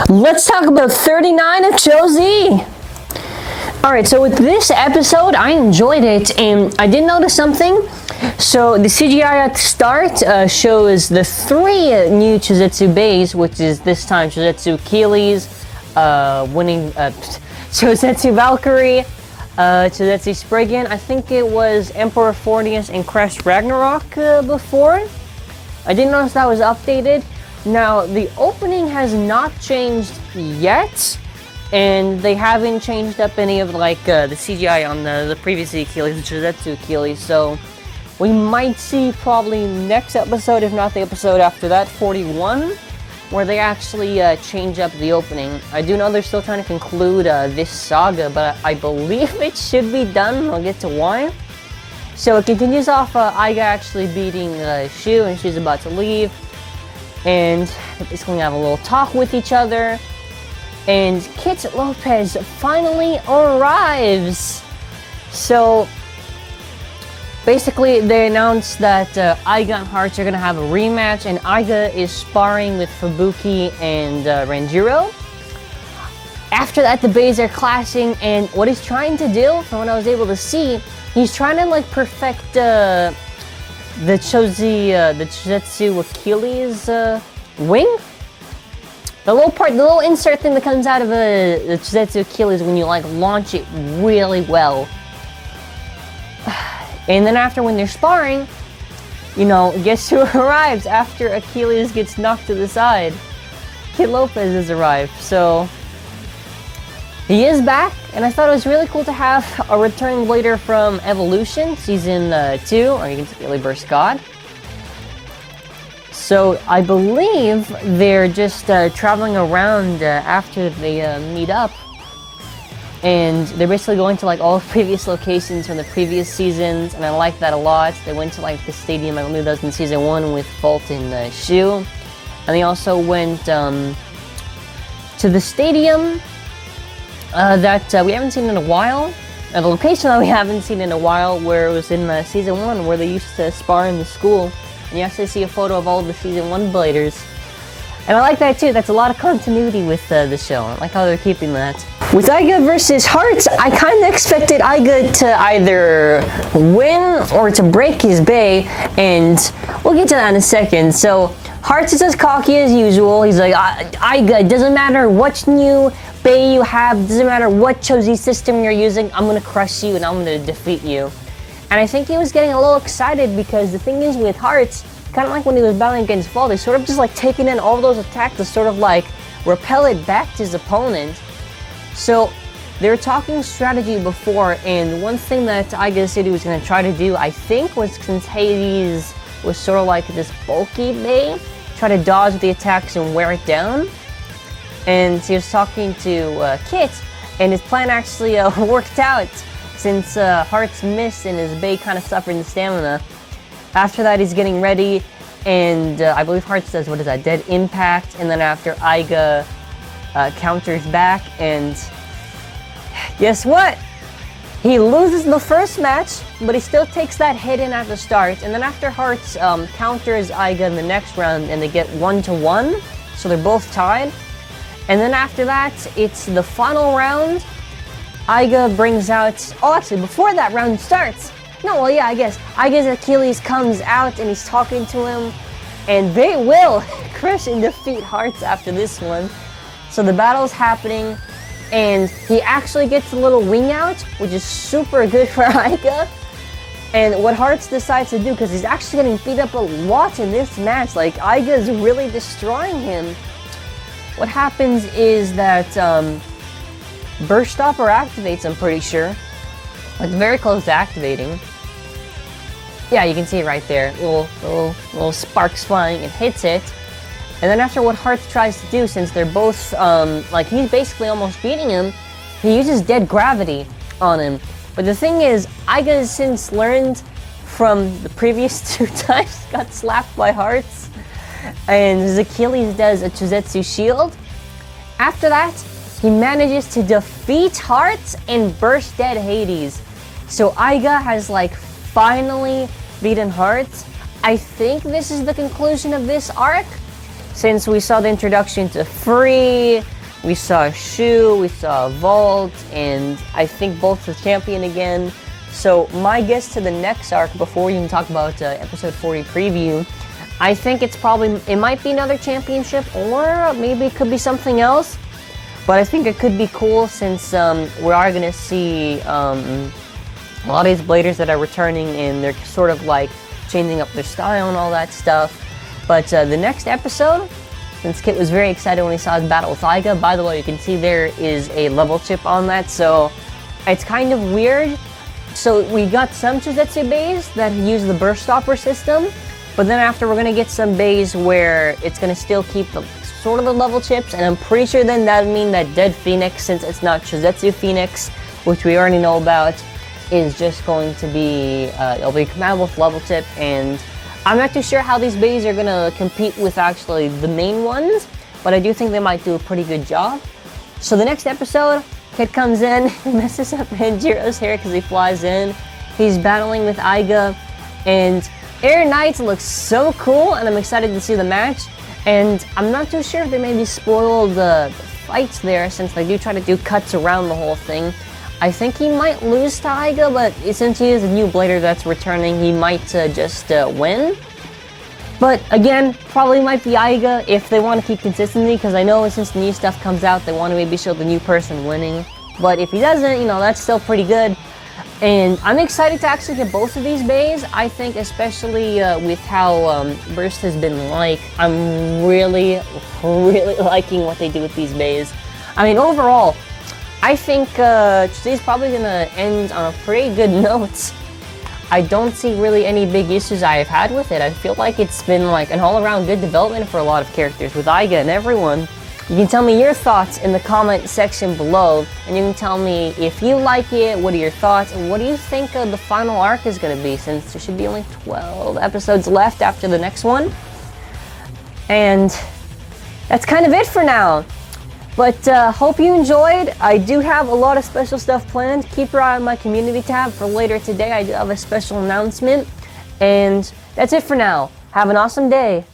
Let's talk about 39 of Cho-Z. Alright, so with this episode, I enjoyed it, and I did notice something. So the CGI at the start shows the 3 new Chozetsu bays, which is this time Chozetsu Achilles, winning Chozetsu Valkyrie, Chozetsu Spriggan. I think it was Emperor Fornius and Crest Ragnarok before. I didn't notice that was updated. Now, the opening has not changed yet, and they haven't changed up any of the CGI on the previous Achilles, the Chozetsu Achilles, so we might see probably next episode, if not the episode after that, 41, where they actually change up the opening. I do know they're still trying to conclude this saga, but I believe it should be done. I'll get to why. So it continues off Aiga actually beating Shu, and she's about to leave, and they're basically gonna have a little talk with each other. And Kit Lopez finally arrives. So basically they announced that Aiga and Hartz are gonna have a rematch, and Aiga is sparring with Fubuki and Renjiro. After that, the bays are clashing, and what he's trying to do, from what I was able to see, he's trying to perfect the Cho-Z, the Chozetsu Achilles wing. The little insert thing that comes out of the Chozetsu Achilles when you launch it really well. And then after, when they're sparring, guess who arrives after Achilles gets knocked to the side? Kit Lopez has arrived. So he is back, and I thought it was really cool to have a return later from Evolution Season 2, or you can say Beyblade Burst God. So I believe they're just traveling around after they meet up, and they're basically going to all previous locations from the previous seasons, and I like that a lot. They went to the stadium, I believe that was in Season 1 with Bolt and Shu, and they also went to the stadium that we haven't seen in a while, the location that we haven't seen in a while, where it was in Season 1, where they used to spar in the school. And you actually see a photo of all the Season 1 bladers. And I like that too. That's a lot of continuity with the show. I like how they're keeping that. With Aiga versus Hartz, I kind of expected Aiga to either win or to break his bay, and we'll get to that in a second. So Hartz is as cocky as usual. He's like, Aiga, it doesn't matter what new bay you have, it doesn't matter what Cho-Z system you're using, I'm going to crush you and I'm going to defeat you. And I think he was getting a little excited, because the thing is with Hartz, kind of like when he was battling against Fall, they sort of just taking in all those attacks to sort of repel it back to his opponent. So they were talking strategy before, and one thing that Aiga said he was going to try to do, I think, was, since Hades was sort of this bulky bay, try to dodge the attacks and wear it down. And he was talking to Kit, and his plan actually worked out, since Hartz missed and his bay kind of suffered in stamina. After that, he's getting ready, and I believe Hartz does, what is that, Dead Impact, and then after Aiga counters back, and guess what? He loses the first match, but he still takes that hit in at the start, and then after Hartz counters Aiga in the next round, and they get 1-1, so they're both tied, and then after that, it's the final round. Aiga brings out, actually, before that round starts, I guess Aiga's Achilles comes out and he's talking to him, and they will crush and defeat Hartz after this one. So the battle's happening, and he actually gets a little wing out, which is super good for Aiga. And what Hartz decides to do, because he's actually getting beat up a lot in this match, Aiga's really destroying him. What happens is that Burst Stopper activates, I'm pretty sure. It's very close to activating. Yeah, you can see it right there. Little sparks flying, and hits it. And then after, what Hartz tries to do, since they're both, he's basically almost beating him, he uses Dead Gravity on him. But the thing is, Aiga has since learned from the previous 2 times got slapped by Hartz, and his Achilles does a Chozetsu Shield. After that, he manages to defeat Hartz and burst Dead Hades. So Aiga has finally beaten Hartz. I think this is the conclusion of this arc. since we saw the introduction to Free, we saw Shu, we saw Vault, and I think both the champion again. So my guess to the next arc, before we even talk about episode 40 preview, I think it might be another championship, or maybe it could be something else. But I think it could be cool since we are going to see a lot of these bladers that are returning, and they're sort of like changing up their style and all that stuff. But the next episode, since Kit was very excited when he saw his battle with Aiga, by the way, you can see there is a level chip on that, so it's kind of weird. So we got some Cho-Z bays that use the burst stopper system, but then after we're going to get some bays where it's going to still keep the sort of the level chips, and I'm pretty sure then that would mean that Dead Phoenix, since it's not Cho-Z Phoenix, which we already know about, is just going to be, it'll be compatible with level chip, and I'm not too sure how these bays are going to compete with actually the main ones, but I do think they might do a pretty good job. So the next episode, Kit comes in, messes up Hanjiro's hair because he flies in. He's battling with Aiga, and Air Knights looks so cool, and I'm excited to see the match. And I'm not too sure if they maybe spoiled the fights there, since they do try to do cuts around the whole thing. I think he might lose to Aiga, but since he is a new blader that's returning, he might just win. But again, probably might be Aiga if they want to keep consistency, because I know since the new stuff comes out, they want to maybe show the new person winning. But if he doesn't, you know, that's still pretty good. And I'm excited to actually get both of these bays. I think especially with how Burst has been like, I'm really liking what they do with these bays. I mean, overall, I think today's probably going to end on a pretty good note. I don't see really any big issues I have had with it. I feel like it's been like an all-around good development for a lot of characters with Aiga and everyone. You can tell me your thoughts in the comment section below, and you can tell me if you like it, what are your thoughts, and what do you think the final arc is going to be, since there should be only 12 episodes left after the next one. And that's kind of it for now. But hope you enjoyed. I do have a lot of special stuff planned. Keep your eye on my community tab for later today. I do have a special announcement. And that's it for now. Have an awesome day.